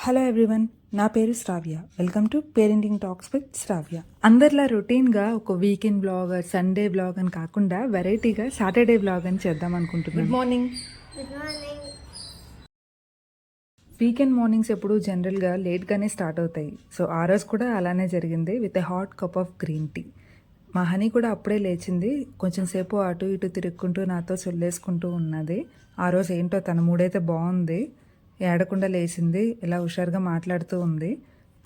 Hello everyone, నా పేరు Shravya. Welcome to parenting talks with Shravya. అందరిలా రొటీన్గా ఒక వీకెండ్ బ్లాగ్, సండే బ్లాగ్ అని కాకుండా వెరైటీగా సాటర్డే బ్లాగ్ అని చేద్దాం అనుకుంటున్నాను. Good morning. వీకెండ్ మార్నింగ్స్ ఎప్పుడు జనరల్గా లేట్గానే స్టార్ట్ అవుతాయి. సో ఆ రోజు కూడా అలానే జరిగింది with a hot cup of green tea. మా హనీ కూడా అప్పుడే లేచింది. కొంచెం సేపు అటు ఇటు తిరుక్కుంటూ నాతో సొల్లేసుకుంటూ ఉన్నది. ఆ రోజు ఏంటో తన మూడైతే బాగుంది. ఏడకుండా లేచింది, ఇలా హుషారుగా మాట్లాడుతూ ఉంది.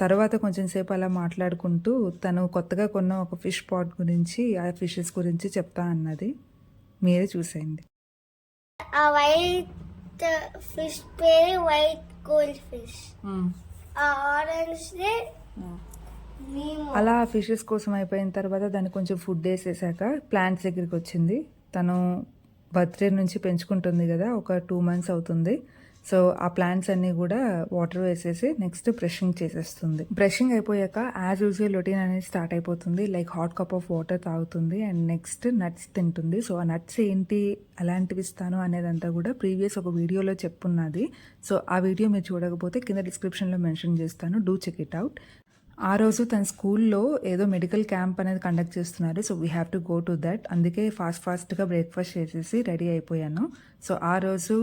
తర్వాత కొంచెం సేపు అలా మాట్లాడుకుంటూ తను కొత్తగా కొన్న ఒక ఫిష్ పాట్ గురించి, ఆ ఫిషెస్ గురించి చెప్తా అన్నది. మీరే చూసేయండి. ఆ వైట్ ఫిష్ పేరు వైట్ గోల్డ్ ఫిష్. ఆ ఆరెంజ్ అలా ఫిషెస్ కోసం అయిపోయిన తర్వాత దాన్ని కొంచెం ఫుడ్ వేసేసాక ప్లాంట్స్ దగ్గరికి వచ్చింది. తను బర్త్డే నుంచి పెంచుకుంటుంది కదా, ఒక 2 months అవుతుంది. సో ఆ ప్లాంట్స్ అన్నీ కూడా వాటర్ వేసేసి నెక్స్ట్ బ్రషింగ్ చేసేస్తుంది. బ్రషింగ్ అయిపోయాక యాజ్ యూజువల్ రొటీన్ అనేది స్టార్ట్ అయిపోతుంది. Like hot cup of water తాగుతుంది అండ్ నెక్స్ట్ నట్స్ తింటుంది. సో ఆ నట్స్ ఏంటి, అలాంటివి ఇస్తాను అనేదంతా కూడా ప్రీవియస్ ఒక వీడియోలో చెప్పున్నది. సో ఆ వీడియో మీరు చూడకపోతే కింద డిస్క్రిప్షన్లో మెన్షన్ చేస్తాను, డూ చెక్ ఇట్ అవుట్. ఆ రోజు తన స్కూల్లో ఏదో మెడికల్ క్యాంప్ అనేది కండక్ట్ చేస్తున్నారు. So we have to go to that. అందుకే ఫాస్ట్గా బ్రేక్ఫాస్ట్ చేసేసి రెడీ అయిపోయాను. సో ఆ రోజు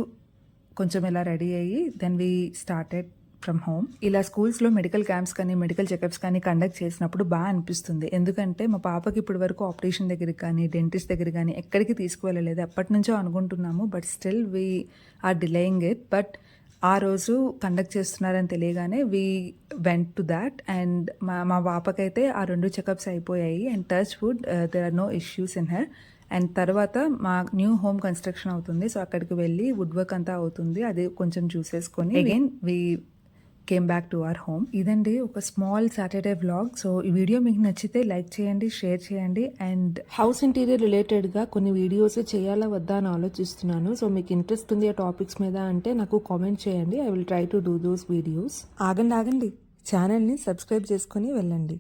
కొంచెం ఇలా రెడీ అయ్యి then we started from home. ఇలా స్కూల్స్లో మెడికల్ క్యాంప్స్ కానీ మెడికల్ చెకప్స్ కానీ కండక్ట్ చేసినప్పుడు బాగా అనిపిస్తుంది. ఎందుకంటే మా పాపకి ఇప్పటి వరకు ఆపరేషన్ దగ్గరికి కానీ డెంటిస్ట్ దగ్గర కానీ ఎక్కడికి తీసుకువెళ్ళలేదు. ఎప్పటి నుంచో అనుకుంటున్నాము, but still we are delaying it. But ఆ రోజు కండక్ట్ చేస్తున్నారని తెలియగానే we went to that. And మా పాపకైతే ఆ 2 చెకప్స్ అయిపోయాయి and touch wood there are no issues in her. And తర్వాత మా న్యూ హోమ్ కన్స్ట్రక్షన్ అవుతుంది. సో అక్కడికి వెళ్ళి వుడ్ వర్క్ అంతా అవుతుంది, అది కొంచెం చూసేసుకొని again we came back to our home. ఇదండి ఒక స్మాల్ సాటర్డే వ్లాగ్. సో ఈ వీడియో మీకు నచ్చితే లైక్ చేయండి, షేర్ చేయండి. అండ్ హౌస్ ఇంటీరియర్ రిలేటెడ్గా కొన్ని వీడియోస్ చేయాలా వద్దా అని ఆలోచిస్తున్నాను. సో మీకు ఇంట్రెస్ట్ ఉంది ఆ టాపిక్స్ మీద అంటే నాకు కామెంట్ చేయండి. I will try to do those videos. ఆగండి, ఛానల్ని సబ్స్క్రైబ్ చేసుకొని వెళ్ళండి.